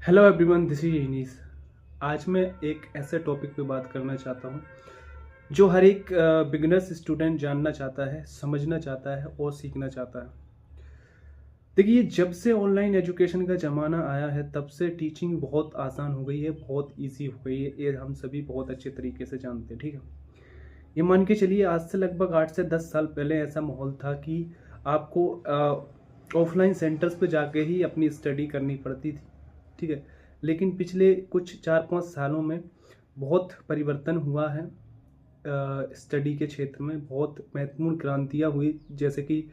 Hello everyone, this is इनीस। आज मैं एक ऐसे टॉपिक पे बात करना चाहता हूँ जो हर एक बिगनर्स स्टूडेंट जानना चाहता है, समझना चाहता है और सीखना चाहता है। देखिए, जब से ऑनलाइन एजुकेशन का ज़माना आया है तब से टीचिंग बहुत आसान हो गई है, बहुत इजी हो गई है। ये हम सभी बहुत अच्छे तरीके से जानते हैं, ठीक है। ये मान के चलिए, आज से लगभग 8 से 10 साल पहले ऐसा माहौल था कि आपको ऑफलाइन सेंटर्स पे जाके ही अपनी स्टडी करनी पड़ती थी, ठीक है। लेकिन पिछले कुछ 4-5 सालों में बहुत परिवर्तन हुआ है। स्टडी के क्षेत्र में बहुत महत्वपूर्ण क्रांतियाँ हुई, जैसे कि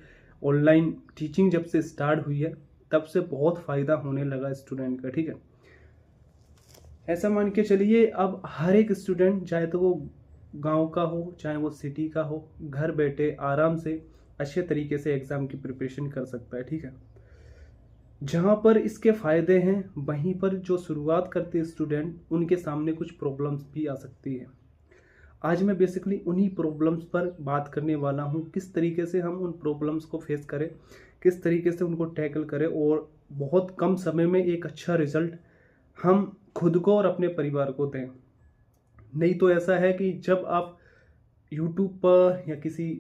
ऑनलाइन टीचिंग जब से स्टार्ट हुई है तब से बहुत फ़ायदा होने लगा स्टूडेंट का, ठीक है। ऐसा मान के चलिए, अब हर एक स्टूडेंट, चाहे तो वो गांव का हो चाहे वो सिटी का हो, घर बैठे आराम से अच्छे तरीके से एग्ज़ाम की प्रिपरेशन कर सकता है, ठीक है। जहाँ पर इसके फ़ायदे हैं, वहीं पर जो शुरुआत करते हैं स्टूडेंट, उनके सामने कुछ प्रॉब्लम्स भी आ सकती है। आज मैं बेसिकली उन्हीं प्रॉब्लम्स पर बात करने वाला हूँ, किस तरीके से हम उन प्रॉब्लम्स को फेस करें, किस तरीके से उनको टैकल करें और बहुत कम समय में एक अच्छा रिजल्ट हम खुद को और अपने परिवार को दें। नहीं तो ऐसा है कि जब आप यूट्यूब पर या किसी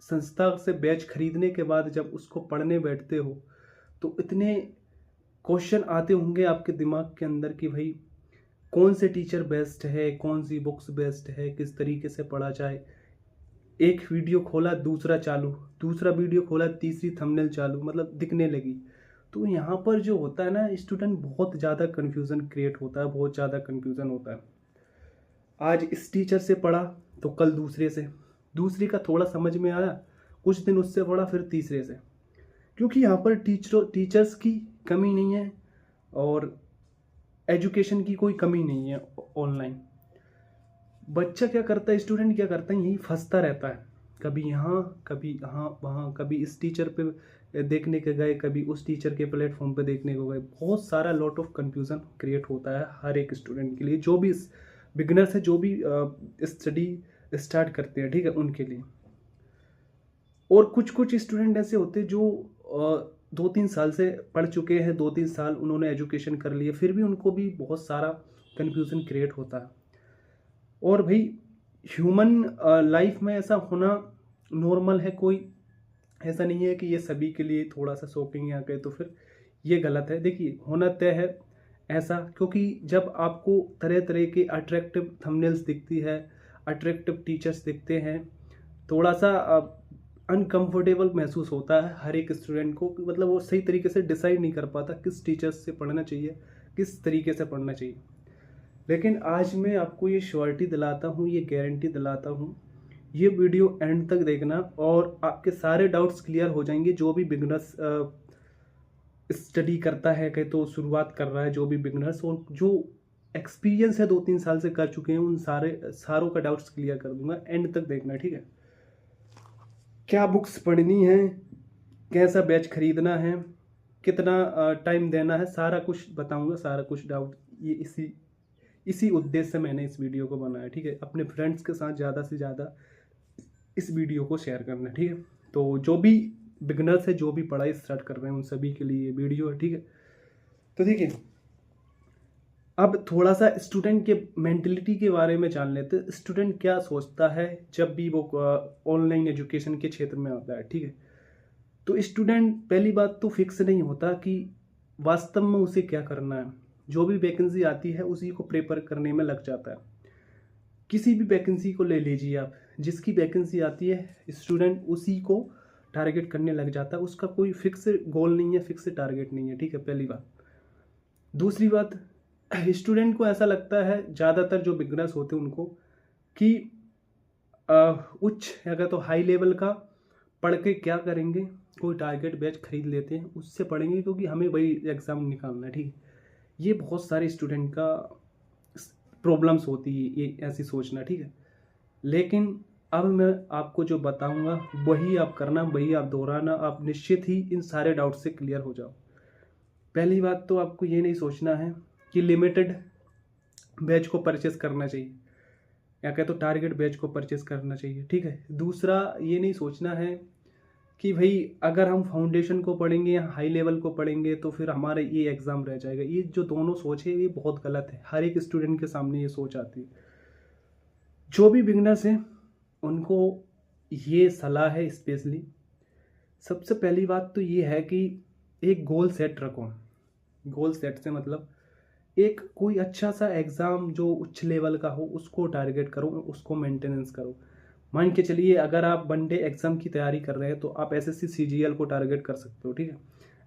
संस्था से बैच खरीदने के बाद जब उसको पढ़ने बैठते हो तो इतने क्वेश्चन आते होंगे आपके दिमाग के अंदर कि भाई कौन से टीचर बेस्ट है, कौन सी बुक्स बेस्ट है, किस तरीके से पढ़ा जाए। एक वीडियो खोला दूसरा चालू, दूसरा वीडियो खोला तीसरी थंबनेल चालू, मतलब दिखने लगी। तो यहाँ पर जो होता है ना, स्टूडेंट बहुत ज़्यादा कन्फ्यूज़न क्रिएट होता है, बहुत ज़्यादा कन्फ्यूज़न होता है। आज इस टीचर से पढ़ा तो कल दूसरे से, दूसरी का थोड़ा समझ में आया, कुछ दिन उससे पढ़ा, फिर तीसरे से। क्योंकि यहाँ पर टीचर्स की कमी नहीं है और एजुकेशन की कोई कमी नहीं है। ऑनलाइन बच्चा क्या करता है, स्टूडेंट क्या करता है, यही फंसता रहता है। कभी यहाँ, कभी यहाँ, वहाँ, कभी इस टीचर पे देखने के गए, कभी उस टीचर के प्लेटफॉर्म पे देखने को गए। बहुत सारा लॉट ऑफ कंफ्यूजन क्रिएट होता है हर एक स्टूडेंट के लिए, जो भी बिगनर्स है, जो भी स्टडी स्टार्ट करते हैं, ठीक है, उनके लिए। और कुछ कुछ स्टूडेंट ऐसे होते हैं जो 2-3 साल से पढ़ चुके हैं, 2-3 साल उन्होंने एजुकेशन कर लिया, फिर भी उनको भी बहुत सारा कन्फ्यूज़न क्रिएट होता है। और भाई, ह्यूमन लाइफ में ऐसा होना नॉर्मल है, कोई ऐसा नहीं है कि ये सभी के लिए थोड़ा सा शॉकिंग आ गए तो फिर ये गलत है। देखिए, होना तय है ऐसा, क्योंकि जब आपको तरह तरह के अट्रैक्टिव थंबनेल्स दिखती है, अट्रैक्टिव टीचर्स दिखते हैं, थोड़ा सा अनकंफर्टेबल महसूस होता है हर एक स्टूडेंट को। मतलब वो सही तरीके से डिसाइड नहीं कर पाता किस टीचर्स से पढ़ना चाहिए, किस तरीके से पढ़ना चाहिए। लेकिन आज मैं आपको ये श्योरिटी दिलाता हूँ, ये गारंटी दिलाता हूँ, ये वीडियो एंड तक देखना और आपके सारे डाउट्स क्लियर हो जाएंगे। जो भी बिगनर्स स्टडी करता है, कहीं तो शुरुआत कर रहा है, जो भी बिगनर्स और जो एक्सपीरियंस है 2-3 साल से कर चुके हैं, उन सारों का डाउट्स क्लियर कर दूंगा। एंड तक देखना, ठीक है। क्या बुक्स पढ़नी है, कैसा बैच खरीदना है, कितना टाइम देना है, सारा कुछ बताऊंगा, सारा कुछ डाउट। ये इसी इसी उद्देश्य से मैंने इस वीडियो को बनाया, ठीक है। अपने फ्रेंड्स के साथ ज़्यादा से ज़्यादा इस वीडियो को शेयर करना, ठीक है। तो जो भी बिगनर्स है, जो भी पढ़ाई स्टार्ट कर रहे हैं, उन सभी के लिए ये वीडियो है, ठीक है। तो देखिए, अब थोड़ा सा स्टूडेंट के मेंटलिटी के बारे में जान लेते हैं। स्टूडेंट क्या सोचता है जब भी वो ऑनलाइन एजुकेशन के क्षेत्र में आता है, ठीक है। तो स्टूडेंट पहली बात तो फिक्स नहीं होता कि वास्तव में उसे क्या करना है। जो भी वैकेंसी आती है उसी को प्रेपर करने में लग जाता है। किसी भी वैकेंसी को ले लीजिए आप, जिसकी वैकेंसी आती है स्टूडेंट उसी को टारगेट करने लग जाता है। उसका कोई फिक्स गोल नहीं है, फिक्स टारगेट नहीं है, ठीक है, पहली बात। दूसरी बात, स्टूडेंट को ऐसा लगता है, ज़्यादातर जो बिगनर्स होते हैं उनको, कि उच्च अगर तो हाई लेवल का पढ़ के क्या करेंगे, कोई टारगेट बैच खरीद लेते हैं, उससे पढ़ेंगे क्योंकि हमें वही एग्ज़ाम निकालना है, ठीक है। ये बहुत सारे स्टूडेंट का प्रॉब्लम्स होती है, ये ऐसी सोचना, ठीक है। लेकिन अब मैं आपको जो बताऊंगा वही आप करना, वही आप दोहराना, आप निश्चित ही इन सारे डाउट से क्लियर हो जाओ। पहली बात तो आपको ये नहीं सोचना है कि लिमिटेड बैच को परचेस करना चाहिए, या कह तो टारगेट बैच को परचेस करना चाहिए, ठीक है। दूसरा, ये नहीं सोचना है कि भाई अगर हम फाउंडेशन को पढ़ेंगे या हाई लेवल को पढ़ेंगे तो फिर हमारा ये एग्ज़ाम रह जाएगा। ये जो दोनों सोच है ये बहुत गलत है, हर एक स्टूडेंट के सामने ये सोच आती है। जो भी बिगनर्स हैं उनको ये सलाह है स्पेशली, सबसे पहली बात तो ये है कि एक गोल सेट रखो। गोल सेट से मतलब एक कोई अच्छा सा एग्ज़ाम जो उच्च लेवल का हो उसको टारगेट करो, उसको मेंटेनेंस करो। मान के चलिए अगर आप वनडे एग्ज़ाम की तैयारी कर रहे हैं तो आप एसएससी सीजीएल को टारगेट कर सकते हो, ठीक है।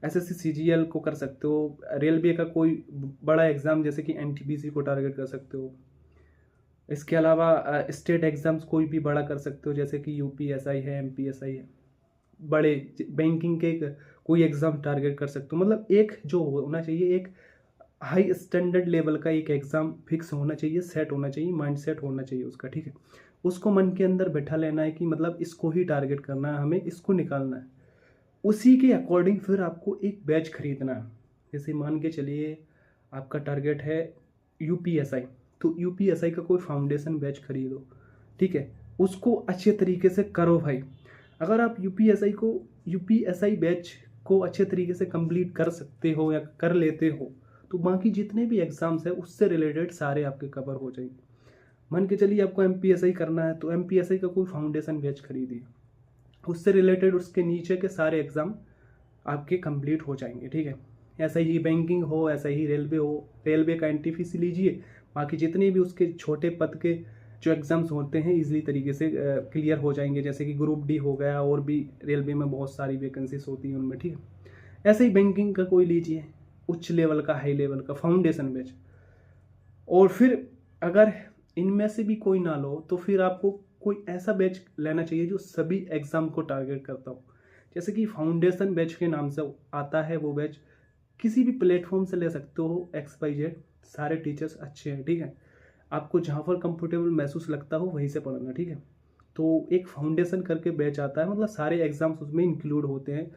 एसएससी सीजीएल को कर सकते हो, रेलवे का कोई बड़ा एग्ज़ाम जैसे कि एनटीपीसी को टारगेट कर सकते हो। इसके अलावा स्टेट एग्ज़ाम्स कोई भी बड़ा कर सकते हो जैसे कि यूपीएसआई है, एमपीएसआई है, बड़े बैंकिंग के कोई एग्ज़ाम टारगेट कर सकते हो। मतलब एक जो होना चाहिए एक हाई स्टैंडर्ड लेवल का एक एग्ज़ाम फिक्स होना चाहिए, सेट होना चाहिए, माइंड सेट होना चाहिए उसका, ठीक है। उसको मन के अंदर बैठा लेना है कि मतलब इसको ही टारगेट करना है, हमें इसको निकालना है। उसी के अकॉर्डिंग फिर आपको एक बैच खरीदना है। जैसे मान के चलिए आपका टारगेट है यूपीएसआई, तो यूपीएसआई का कोई फाउंडेशन बैच खरीदो, ठीक है। उसको अच्छे तरीके से करो भाई। अगर आप यूपीएसआई बैच को अच्छे तरीके से कंप्लीट कर सकते हो या कर लेते हो तो बाकी जितने भी एग्ज़ाम्स हैं उससे रिलेटेड सारे आपके कवर हो जाएंगे। मान के चलिए आपको एमपीएसआई करना है तो एमपीएसआई का कोई फाउंडेशन बैच खरीदिए, उससे रिलेटेड उसके नीचे के सारे एग्ज़ाम आपके कंप्लीट हो जाएंगे, ठीक है। ऐसा ही बैंकिंग हो, ऐसा ही रेलवे हो, रेलवे का एनटीपीसी लीजिए, बाकी जितने भी उसके छोटे पद के जो एग्ज़ाम्स होते हैं इजीली तरीके से क्लियर हो जाएंगे। जैसे कि ग्रुप डी हो गया, और भी रेलवे में बहुत सारी वैकेंसीज होती हैं उनमें, ठीक है। ऐसे ही बैंकिंग का कोई लीजिए, उच्च लेवल का, हाई लेवल का फाउंडेशन बैच। और फिर अगर इनमें से भी कोई ना लो तो फिर आपको कोई ऐसा बैच लेना चाहिए जो सभी एग्ज़ाम को टारगेट करता हो। जैसे कि फाउंडेशन बैच के नाम से आता है वो बैच, किसी भी प्लेटफॉर्म से ले सकते हो, XYZ, सारे टीचर्स अच्छे हैं, ठीक है। आपको जहाँ पर कंफर्टेबल महसूस लगता हो वहीं से पढ़ना, ठीक है। तो एक फाउंडेशन करके बैच आता है, मतलब सारे एग्जाम्स उसमें इंक्लूड होते हैं।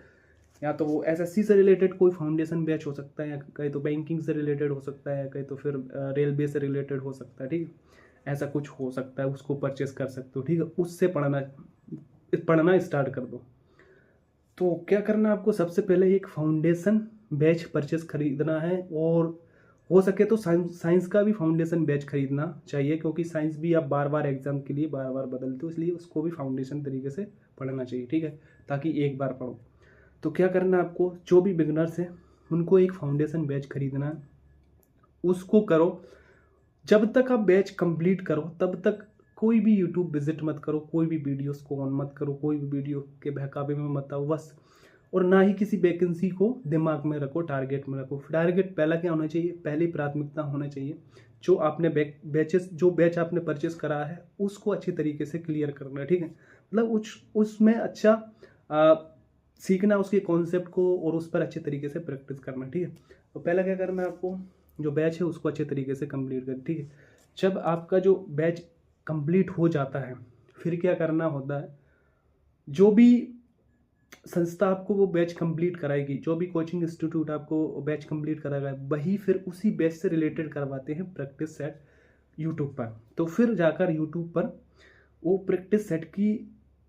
या तो वो एसएससी से रिलेटेड कोई फाउंडेशन बैच हो सकता है, या कहीं तो बैंकिंग से रिलेटेड हो सकता है, या कहीं तो फिर रेलवे से रिलेटेड हो सकता है, ठीक है। ऐसा कुछ हो सकता है, उसको परचेस कर सकते हो, ठीक है। उससे पढ़ना स्टार्ट कर दो। तो क्या करना है आपको, सबसे पहले एक फाउंडेशन बैच परचेस खरीदना है, और हो सके तो साइंस का भी फाउंडेशन बैच खरीदना चाहिए, क्योंकि साइंस भी आप बार बार एग्जाम के लिए बार बार बदलते हो, इसलिए उसको भी फाउंडेशन तरीके से पढ़ना चाहिए, ठीक है, ताकि एक बार पढ़ो। तो क्या करना है आपको, जो भी बिगनर्स हैं उनको एक फाउंडेशन बैच खरीदना है, उसको करो। जब तक आप बैच कंप्लीट करो तब तक कोई भी यूट्यूब विजिट मत करो, कोई भी वीडियोस को ऑन मत करो, कोई भी वीडियो के बहकावे में मत आओ बस। और ना ही किसी वैकेंसी को दिमाग में रखो, टारगेट में रखो। टारगेट पहला क्या होना चाहिए, पहली प्राथमिकता होना चाहिए जो आपने बैच आपने परचेस करा है उसको अच्छी तरीके से क्लियर करना है, ठीक है। मतलब उसमें अच्छा सीखना उसके कॉन्सेप्ट को, और उस पर अच्छे तरीके से प्रैक्टिस करना, ठीक है। तो पहला क्या करना है आपको, जो बैच है उसको अच्छे तरीके से कंप्लीट कर, ठीक है। जब आपका जो बैच कंप्लीट हो जाता है फिर क्या करना होता है, जो भी संस्था आपको वो बैच कंप्लीट कराएगी, जो भी कोचिंग इंस्टीट्यूट आपको बैच कंप्लीट कराएगा, वही फिर उसी बैच से रिलेटेड करवाते हैं प्रैक्टिस सेट यूट्यूब पर। तो फिर जाकर यूट्यूब पर वो प्रैक्टिस सेट की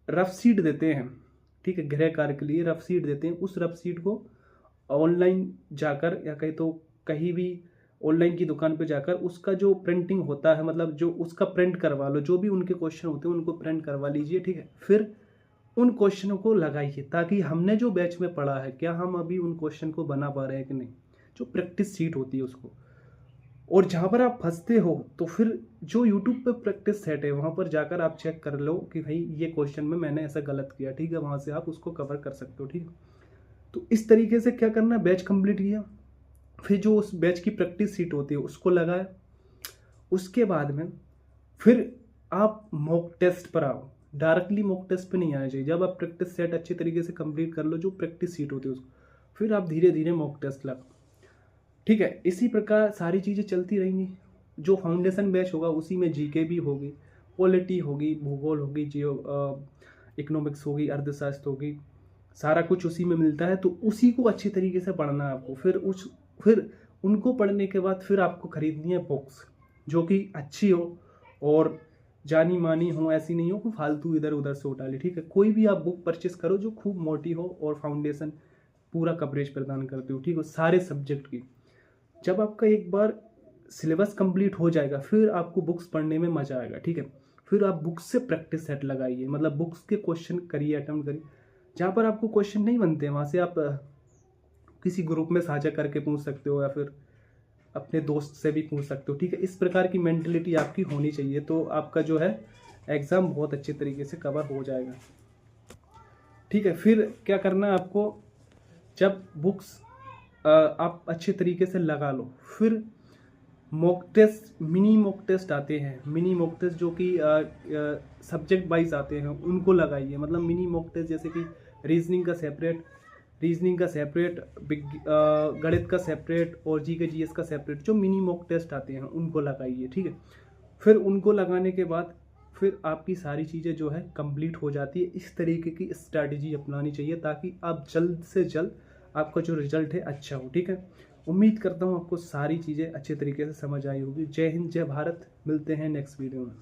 रफ शीट देते हैं, ठीक है, गृह कार्य के लिए रफ शीट देते हैं। उस रफ शीट को ऑनलाइन जाकर, या कहीं तो कहीं भी ऑनलाइन की दुकान पे जाकर उसका जो प्रिंटिंग होता है, मतलब जो उसका प्रिंट करवा लो, जो भी उनके क्वेश्चन होते हैं उनको प्रिंट करवा लीजिए, ठीक है। फिर उन क्वेश्चनों को लगाइए, ताकि हमने जो बैच में पढ़ा है क्या हम अभी उन क्वेश्चन को बना पा रहे हैं कि नहीं, जो प्रैक्टिस शीट होती है उसको। और जहाँ पर आप फंसते हो तो फिर जो यूट्यूब पे प्रैक्टिस सेट है वहाँ पर जाकर आप चेक कर लो कि भाई ये क्वेश्चन में मैंने ऐसा गलत किया, ठीक है, वहाँ से आप उसको कवर कर सकते हो, ठीक है। तो इस तरीके से क्या करना, बैच कंप्लीट किया, फिर जो उस बैच की प्रैक्टिस शीट होती है उसको लगाया। उसके बाद में फिर आप मॉक टेस्ट पर आओ, डायरेक्टली मॉक टेस्ट पे नहीं आना चाहिए। जब आप प्रैक्टिस सेट अच्छे तरीके से कंप्लीट कर लो, जो प्रैक्टिस सीट होती है उसको, फिर आप धीरे धीरे मॉक टेस्ट लगाओ, ठीक है। इसी प्रकार सारी चीज़ें चलती रहेंगी। जो फाउंडेशन बैच होगा उसी में जीके भी होगी, पॉलिटी होगी, भूगोल होगी, इकोनॉमिक्स होगी, अर्थशास्त्र होगी, सारा कुछ उसी में मिलता है। तो उसी को अच्छी तरीके से पढ़ना है आपको। फिर उनको पढ़ने के बाद फिर आपको खरीदनी है बुक्स जो कि अच्छी हो, और जानी मानी हो, ऐसी नहीं हो कि फालतू इधर उधर से उठा ले, ठीक है। कोई भी आप बुक परचेस करो जो खूब मोटी हो और फाउंडेशन पूरा कवरेज प्रदान करती हो, ठीक है, सारे सब्जेक्ट की। जब आपका एक बार सिलेबस कंप्लीट हो जाएगा फिर आपको बुक्स पढ़ने में मजा आएगा, ठीक है। फिर आप बुक्स से प्रैक्टिस सेट लगाइए, मतलब बुक्स के क्वेश्चन करिए, अटेम्प्ट करिए। जहाँ पर आपको क्वेश्चन नहीं बनते हैं वहाँ से आप किसी ग्रुप में साझा करके पूछ सकते हो या फिर अपने दोस्त से भी पूछ सकते हो, ठीक है। इस प्रकार की मेंटलिटी आपकी होनी चाहिए, तो आपका जो है एग्ज़ाम बहुत अच्छे तरीके से कवर हो जाएगा, ठीक है। फिर क्या करना है आपको, जब बुक्स आप अच्छे तरीके से लगा लो, फिर mock test, mini mock test आते हैं, मिनी मॉक टेस्ट जो कि सब्जेक्ट वाइज आते हैं, उनको लगाइए। मतलब मिनी मॉक टेस्ट जैसे कि रीजनिंग का सेपरेट, गणित का सेपरेट और जी के जीएस का सेपरेट, जो मिनी मॉक टेस्ट आते हैं उनको लगाइए, ठीक है। फिर उनको लगाने के बाद फिर आपकी सारी चीज़ें जो है कंप्लीट हो जाती है। इस तरीके की स्ट्रैटेजी अपनानी चाहिए ताकि आप जल्द से जल्द आपका जो रिजल्ट है अच्छा हो, ठीक है। उम्मीद करता हूँ आपको सारी चीज़ें अच्छे तरीके से समझ आई होगी। जय हिंद, जय भारत। मिलते हैं नेक्स्ट वीडियो में।